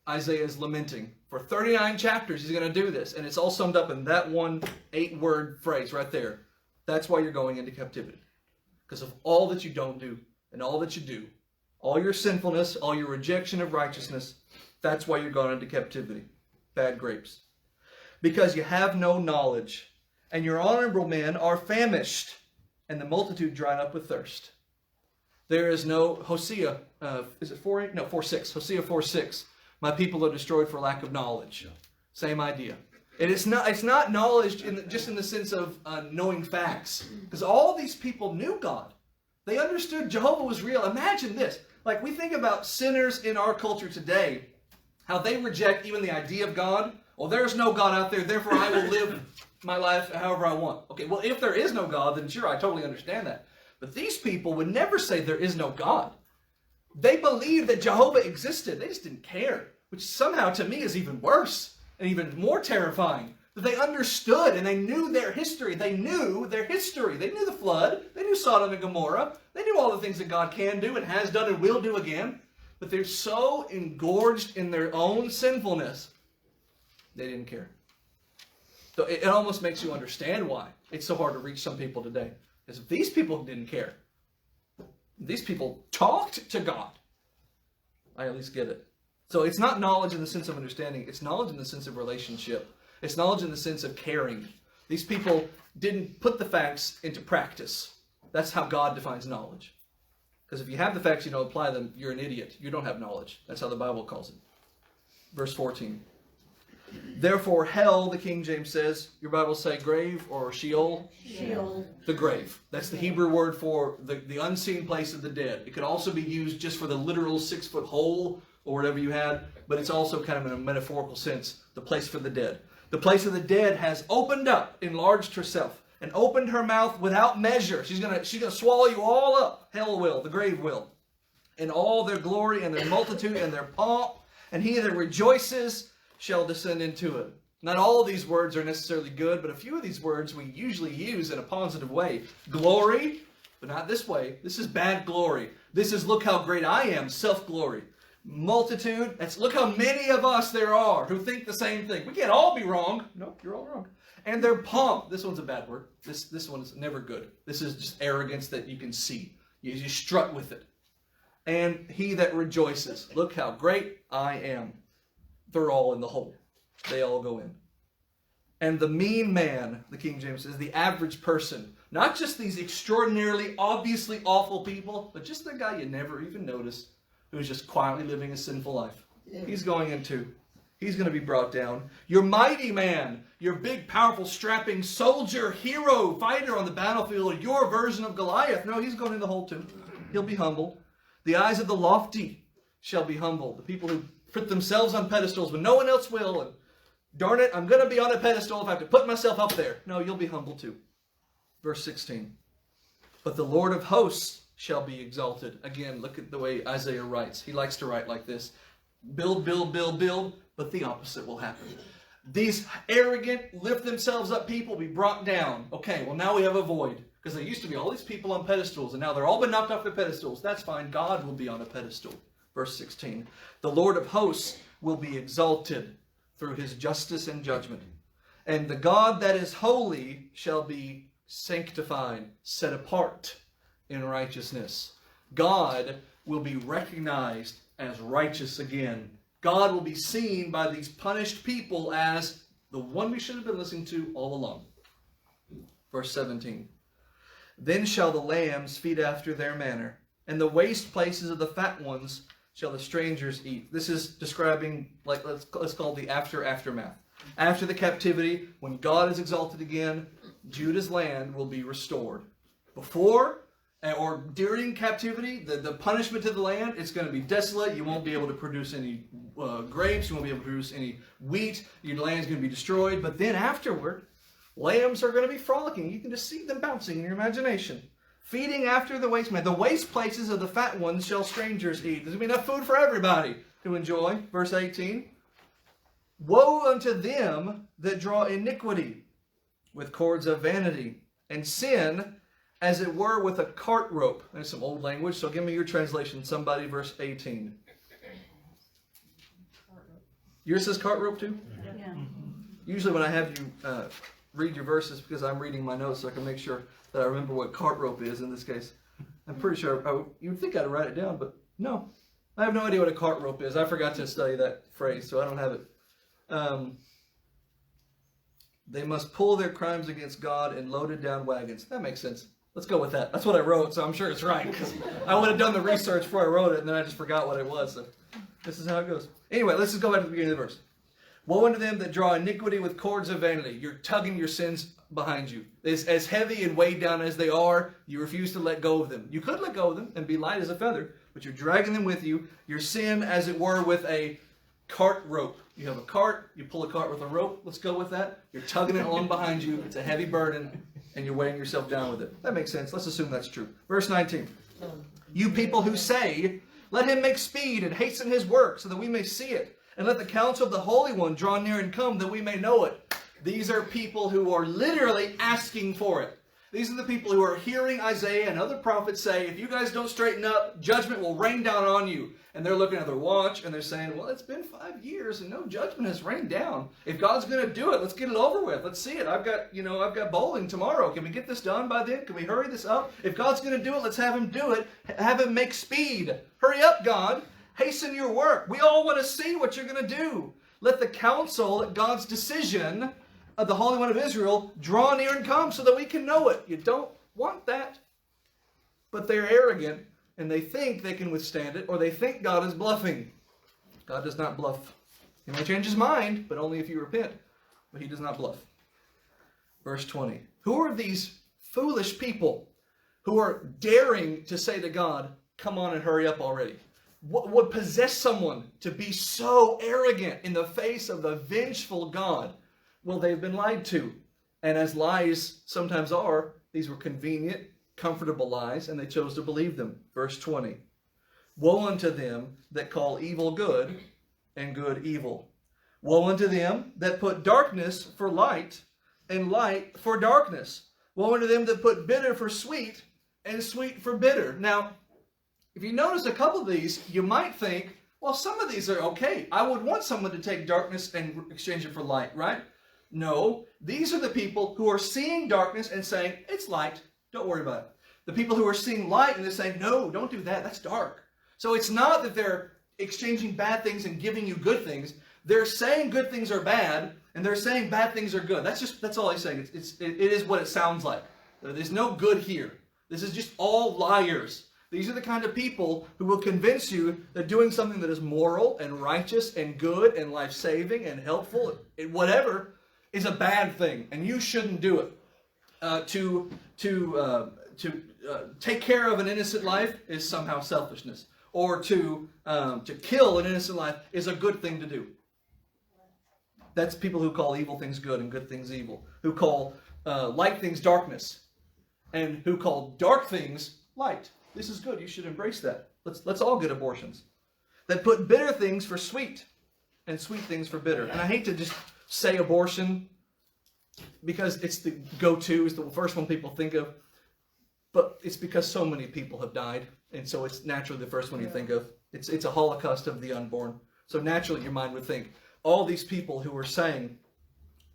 Isaiah's lamenting. For 39 chapters, he's going to do this. And it's all summed up in that one 8-word phrase right there. That's why you're going into captivity. Because of all that you don't do and all that you do. All your sinfulness, all your rejection of righteousness. That's why you're going into captivity. Bad grapes. Because you have no knowledge. And your honorable men are famished. And the multitude dried up with thirst. There is no Hosea. Is it 4:8? No, 4:6. Hosea 4:6. My people are destroyed for lack of knowledge. Same idea. It's not knowledge just in the sense of knowing facts. Because all these people knew God. They understood Jehovah was real. Imagine this. Like we think about sinners in our culture today, how they reject even the idea of God. Well, there's no God out there, therefore I will live my life however I want. Okay, well, if there is no God, then sure, I totally understand that. But these people would never say there is no God. They believed that Jehovah existed. They just didn't care, which somehow to me is even worse and even more terrifying. That they understood and they knew their history. They knew their history. They knew the flood. They knew Sodom and Gomorrah. They knew all the things that God can do and has done and will do again. But they're so engorged in their own sinfulness, they didn't care. So it almost makes you understand why it's so hard to reach some people today. Because if these people didn't care, these people talked to God, I at least get it. So it's not knowledge in the sense of understanding. It's knowledge in the sense of relationship. It's knowledge in the sense of caring. These people didn't put the facts into practice. That's how God defines knowledge. Because if you have the facts, you don't apply them, you're an idiot. You don't have knowledge. That's how the Bible calls it. Verse 14. Therefore hell, the King James says, your Bible say grave or Sheol? Sheol. The grave. That's the Hebrew word for the unseen place of the dead. It could also be used just for the literal 6-foot hole or whatever you had, but it's also kind of in a metaphorical sense, the place for the dead. The place of the dead has opened up, enlarged herself, and opened her mouth without measure. She's gonna swallow you all up. Hell will, the grave will. In all their glory and their multitude and their pomp, and he that rejoices shall descend into it. Not all of these words are necessarily good, but a few of these words we usually use in a positive way. Glory, but not this way. This is bad glory. This is look how great I am, self-glory. Multitude, that's look how many of us there are who think the same thing. We can't all be wrong. No, you're all wrong. And their pomp, this one's a bad word. This one is never good. This is just arrogance that you can see. You strut with it. And he that rejoices, look how great I am. They're all in the hole. They all go in. And the mean man, the King James says, the average person, not just these extraordinarily, obviously awful people, but just the guy you never even noticed, who's just quietly living a sinful life. He's going into. He's going to be brought down. Your mighty man, your big, powerful, strapping soldier, hero, fighter on the battlefield, your version of Goliath. No, he's going in the hole too. He'll be humbled. The eyes of the lofty shall be humbled. The people who put themselves on pedestals when no one else will. And darn it, I'm going to be on a pedestal if I have to put myself up there. No, you'll be humbled too. Verse 16. But the Lord of hosts shall be exalted. Again, look at the way Isaiah writes. He likes to write like this. Build, build, build, build. But the opposite will happen. These arrogant, lift themselves up people will be brought down. Okay, well now we have a void. Because there used to be all these people on pedestals. And now they're all been knocked off their pedestals. That's fine. God will be on a pedestal. Verse 16, the Lord of hosts will be exalted through his justice and judgment. And the God that is holy shall be sanctified, set apart in righteousness. God will be recognized as righteous again. God will be seen by these punished people as the one we should have been listening to all along. Verse 17, then shall the lambs feed after their manner, and the waste places of the fat ones shall the strangers eat. This is describing, like let's call it the aftermath. After the captivity, when God is exalted again, Judah's land will be restored. Before or during captivity, the punishment to the land, it's going to be desolate. You won't be able to produce any grapes. You won't be able to produce any wheat. Your land's going to be destroyed. But then afterward, lambs are going to be frolicking. You can just see them bouncing in your imagination. Feeding after the waste man. The waste places of the fat ones shall strangers eat. There's going to be enough food for everybody to enjoy. Verse 18. Woe unto them that draw iniquity with cords of vanity, and sin as it were with a cart rope. There's some old language, so give me your translation. Somebody, verse 18. Yours says cart rope too? Yeah. Usually when I have you read your verses, because I'm reading my notes so I can make sure that I remember what cart rope is in this case. I'm pretty sure, you would think I'd write it down, but no. I have no idea what a cart rope is. I forgot to study that phrase, so I don't have it. They must pull their crimes against God in loaded down wagons. That makes sense. Let's go with that. That's what I wrote, so I'm sure it's right, because I would have done the research before I wrote it, and then I just forgot what it was. So this is how it goes. Anyway, let's just go back to the beginning of the verse. Woe unto them that draw iniquity with cords of vanity. You're tugging your sins behind you. As heavy and weighed down as they are, you refuse to let go of them. You could let go of them and be light as a feather, but you're dragging them with you. Your sin, as it were, with a cart rope. You have a cart, you pull a cart with a rope, let's go with that. You're tugging it along behind you, it's a heavy burden, and you're weighing yourself down with it. That makes sense. Let's assume that's true. Verse 19. You people who say, let him make speed and hasten his work so that we may see it. And let the counsel of the Holy One draw near and come that we may know it. These are people who are literally asking for it. These are the people who are hearing Isaiah and other prophets say, if you guys don't straighten up, judgment will rain down on you. And they're looking at their watch and they're saying, well, it's been 5 years and no judgment has rained down. If God's going to do it, let's get it over with. Let's see it. I've got bowling tomorrow. Can we get this done by then? Can we hurry this up? If God's going to do it, let's have him do it. Have him make speed. Hurry up, God. Hasten your work. We all want to see what you're going to do. Let the counsel, God's decision of the Holy One of Israel, draw near and come so that we can know it. You don't want that. But they're arrogant. And they think they can withstand it, or they think God is bluffing. God does not bluff. He may change his mind, but only if you repent. But he does not bluff. Verse 20. Who are these foolish people who are daring to say to God, come on and hurry up already? What would possess someone to be so arrogant in the face of the vengeful God? Well, they've been lied to. And as lies sometimes are, these were convenient, comfortable lies, and they chose to believe them. Verse 20. Woe unto them that call evil good and good evil. Woe unto them that put darkness for light and light for darkness. Woe unto them that put bitter for sweet and sweet for bitter. Now, if you notice a couple of these, you might think, well, some of these are okay. I would want someone to take darkness and exchange it for light, right? No, these are the people who are seeing darkness and saying, it's light. Don't worry about it. The people who are seeing light and they're saying, no, don't do that. That's dark. So it's not that they're exchanging bad things and giving you good things. They're saying good things are bad and they're saying bad things are good. That's all he's saying. It is what it sounds like. There's no good here. This is just all liars. These are the kind of people who will convince you that doing something that is moral and righteous and good and life-saving and helpful and whatever is a bad thing and you shouldn't do it. To take care of an innocent life is somehow selfishness, or to kill an innocent life is a good thing to do. That's people who call evil things good and good things evil, who call light things darkness, and who call dark things light. This is good. You should embrace that. Let's all get abortions. That put bitter things for sweet, and sweet things for bitter. And I hate to just say abortion, because it's the go-to, it's the first one people think of. But it's because so many people have died, and so it's naturally the first one you think of. It's a holocaust of the unborn. So naturally your mind would think, all these people who were saying,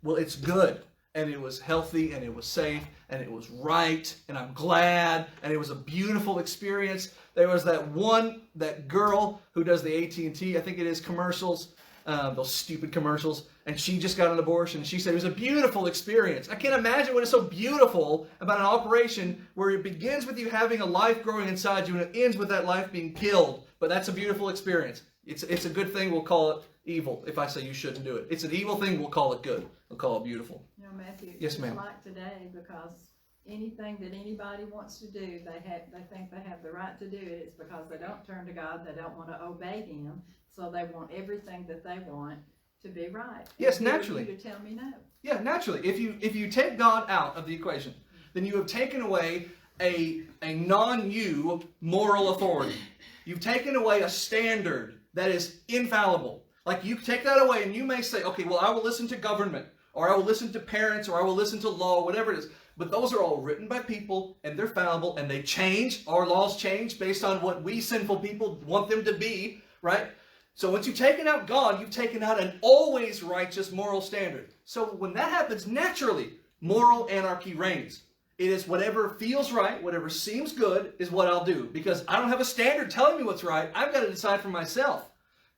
well, it's good, and it was healthy, and it was safe, and it was right, and I'm glad, and it was a beautiful experience. There was that girl who does the AT&T, I think it is, commercials, those stupid commercials, and she just got an abortion. She said it was a beautiful experience. I can't imagine what is so beautiful about an operation where it begins with you having a life growing inside you and it ends with that life being killed. But that's a beautiful experience. It's a good thing. We'll call it evil if I say you shouldn't do it. It's an evil thing. We'll call it good. We'll call it beautiful. You know, Matthew, yes, ma'am. It's like today, because anything that anybody wants to do, they think they have the right to do it. It's because they don't turn to God. They don't want to obey Him. So they want everything that they want to be right. Yes, naturally. You to tell me no. Yeah, naturally. If you take God out of the equation, then you have taken away a non-you moral authority. You've taken away a standard that is infallible. Like, you take that away and you may say, okay, well, I will listen to government, or I will listen to parents, or I will listen to law, whatever it is. But those are all written by people, and they're fallible, and they change. Our laws change based on what we sinful people want them to be, right? So once you've taken out God, you've taken out an always righteous moral standard. So when that happens, naturally, moral anarchy reigns. It is whatever feels right, whatever seems good is what I'll do. Because I don't have a standard telling me what's right. I've got to decide for myself.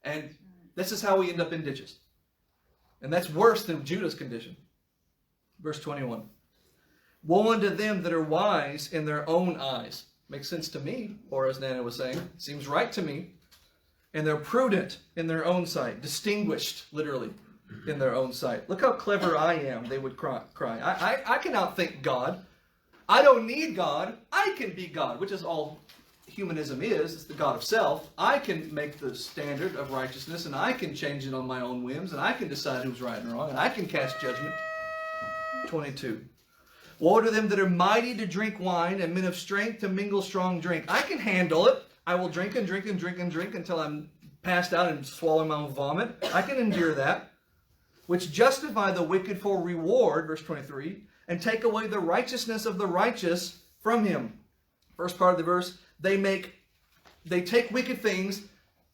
And this is how we end up in ditches. And that's worse than Judah's condition. Verse 21. Woe unto them that are wise in their own eyes. Makes sense to me, or as Nana was saying, seems right to me. And they're prudent in their own sight. Distinguished, literally, in their own sight. Look how clever I am, they would cry. I can outthink God. I don't need God. I can be God, which is all humanism is. It's the God of self. I can make the standard of righteousness, and I can change it on my own whims, and I can decide who's right and wrong, and I can cast judgment. 22. Woe to them that are mighty to drink wine, and men of strength to mingle strong drink. I can handle it. I will drink and drink and drink and drink until I'm passed out and swallow my own vomit. I can endure that. Which justify the wicked for reward, verse 23, and take away the righteousness of the righteous from him. First part of the verse, they take wicked things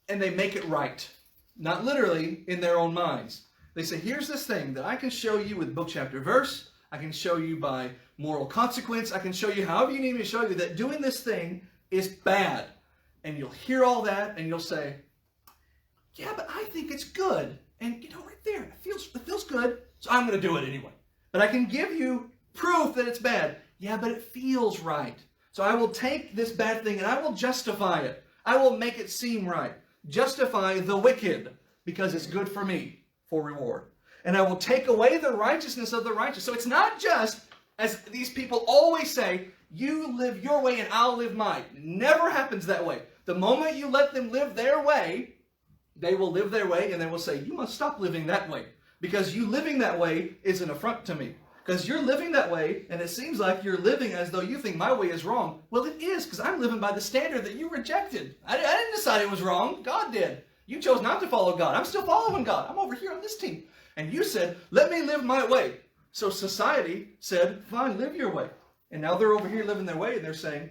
and they make it right. Not literally in their own minds. They say, here's this thing that I can show you with book, chapter, verse. I can show you by moral consequence. I can show you however you need me to show you that doing this thing is bad. And you'll hear all that and you'll say, yeah, but I think it's good. And you know, right there, it feels good, so I'm going to do it anyway. But I can give you proof that it's bad. Yeah, but it feels right. So I will take this bad thing and I will justify it. I will make it seem right. Justify the wicked because it's good for me for reward. And I will take away the righteousness of the righteous. So it's not just, as these people always say, you live your way and I'll live mine. It never happens that way. The moment you let them live their way, they will live their way and they will say, you must stop living that way. Because you living that way is an affront to me. Because you're living that way and it seems like you're living as though you think my way is wrong. Well, it is, because I'm living by the standard that you rejected. I didn't decide it was wrong. God did. You chose not to follow God. I'm still following God. I'm over here on this team. And you said, let me live my way. So society said, fine, live your way. And now they're over here living their way and they're saying,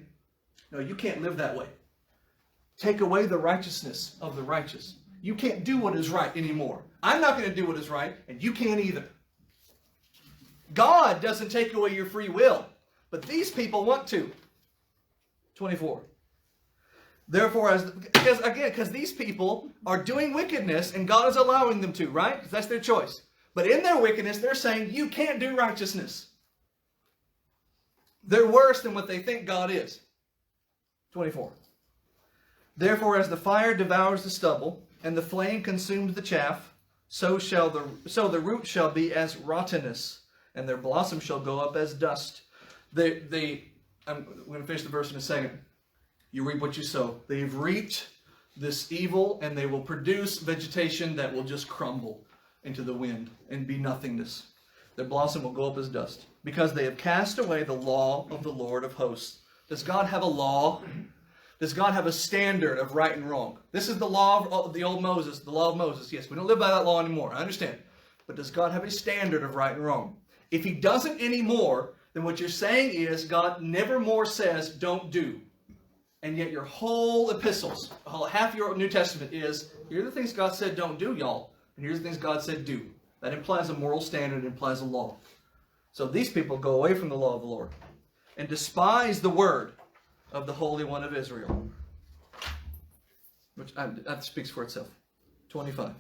no, you can't live that way. Take away the righteousness of the righteous. You can't do what is right anymore. I'm not going to do what is right, and you can't either. God doesn't take away your free will, but these people want to. 24. Therefore, because these people are doing wickedness, and God is allowing them to, right? Because that's their choice. But in their wickedness, they're saying, you can't do righteousness. They're worse than what they think God is. 24. Therefore, as the fire devours the stubble, and the flame consumes the chaff, so the root shall be as rottenness, and their blossom shall go up as dust. I'm going to finish the verse in a second. You reap what you sow. They've reaped this evil, and they will produce vegetation that will just crumble into the wind and be nothingness. Their blossom will go up as dust, because they have cast away the law of the Lord of hosts. Does God have a law? Does God have a standard of right and wrong? This is the law of the old Moses, the law of Moses. Yes, we don't live by that law anymore. I understand. But does God have a standard of right and wrong? If he doesn't anymore, then what you're saying is God never more says, don't do. And yet your whole epistles, half your New Testament is, here are the things God said don't do, y'all. And here's the things God said do. That implies a moral standard, it implies a law. So these people go away from the law of the Lord and despise the word of the Holy One of Israel. Which that speaks for itself. 25.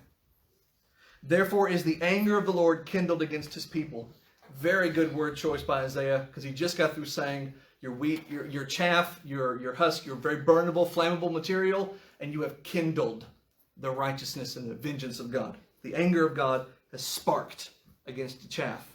Therefore is the anger of the Lord kindled against his people. Very good word choice by Isaiah, because he just got through saying your wheat, your chaff, your husk, your very burnable, flammable material, and you have kindled the righteousness and the vengeance of God. The anger of God has sparked against the chaff.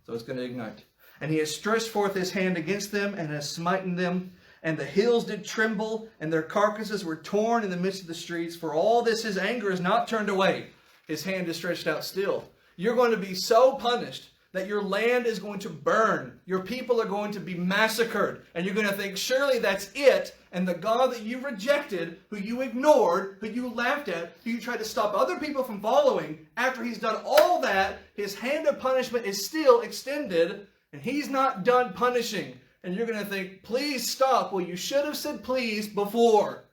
So it's going to ignite. And he has stretched forth his hand against them and has smitten them. And the hills did tremble, and their carcasses were torn in the midst of the streets. For all this his anger is not turned away. His hand is stretched out still. You're going to be so punished that your land is going to burn. Your people are going to be massacred. And you're going to think, surely that's it. And the God that you rejected, who you ignored, who you laughed at, who you tried to stop other people from following, after he's done all that, his hand of punishment is still extended, and he's not done punishing. And you're going to think, please stop. Well, you should have said please before,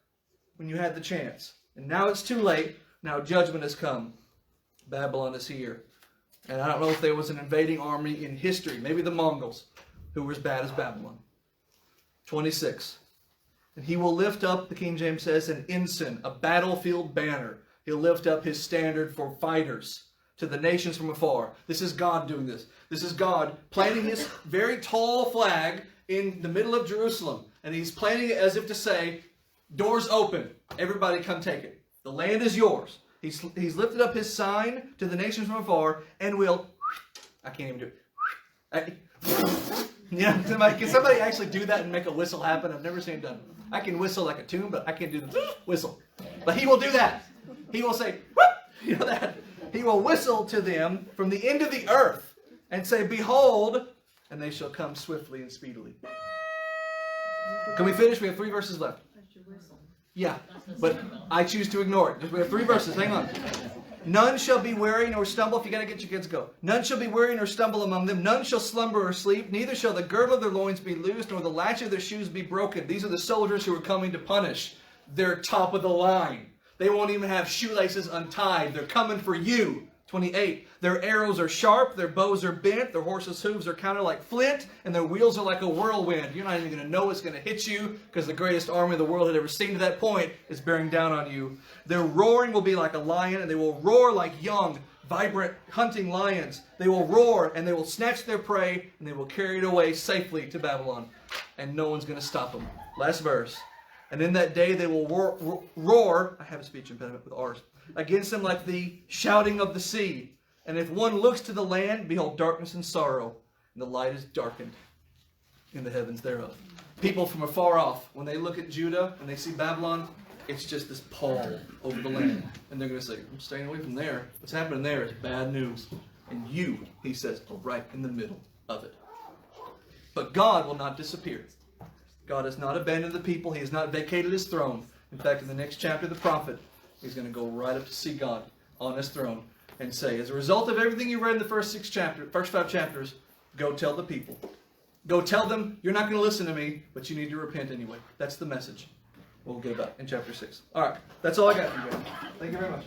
when you had the chance. And now it's too late. Now judgment has come. Babylon is here. And I don't know if there was an invading army in history, maybe the Mongols, who were as bad as Babylon. 26. And he will lift up, the King James says, an ensign, a battlefield banner. He'll lift up his standard for fighters to the nations from afar. This is God doing this. This is God planting his very tall flag in the middle of Jerusalem. And he's planting it as if to say, doors open. Everybody come take it. The land is yours. He's lifted up his sign to the nations from afar and will, I can't even do it. Yeah, can somebody actually do that and make a whistle happen? I've never seen it done. I can whistle like a tune, but I can't do the whistle. But he will do that. He will say, whoop, you know that. He will whistle to them from the end of the earth and say, behold, and they shall come swiftly and speedily. Can we finish? We have 3 verses left. That's your whistle. Yeah, but I choose to ignore it. We have 3 verses. Hang on. None shall be weary nor stumble. If you got to get your kids, go. None shall be weary nor stumble among them. None shall slumber or sleep. Neither shall the girdle of their loins be loosed, nor the latch of their shoes be broken. These are the soldiers who are coming to punish. They're top of the line. They won't even have shoelaces untied. They're coming for you. 28. Their arrows are sharp. Their bows are bent. Their horses' hooves are counted like flint. And their wheels are like a whirlwind. You're not even going to know it's going to hit you because the greatest army the world had ever seen to that point is bearing down on you. Their roaring will be like a lion, and they will roar like young, vibrant, hunting lions. They will roar, and they will snatch their prey, and they will carry it away safely to Babylon. And no one's going to stop them. Last verse. And in that day they will roar, I have a speech impediment with R's, against them like the shouting of the sea. And if one looks to the land, behold darkness and sorrow, and the light is darkened in the heavens thereof. People from afar off, when they look at Judah and they see Babylon, it's just this pall over the land. And they're going to say, I'm staying away from there. What's happening there is bad news. And you, he says, are right in the middle of it. But God will not disappear. God has not abandoned the people. He has not vacated his throne. In fact, in the next chapter of the prophet, he's going to go right up to see God on his throne and say, as a result of everything you read in the first 5 chapters, go tell the people. Go tell them, you're not going to listen to me, but you need to repent anyway. That's the message. We'll get about in chapter 6. All right. That's all I got for you guys. Thank you very much.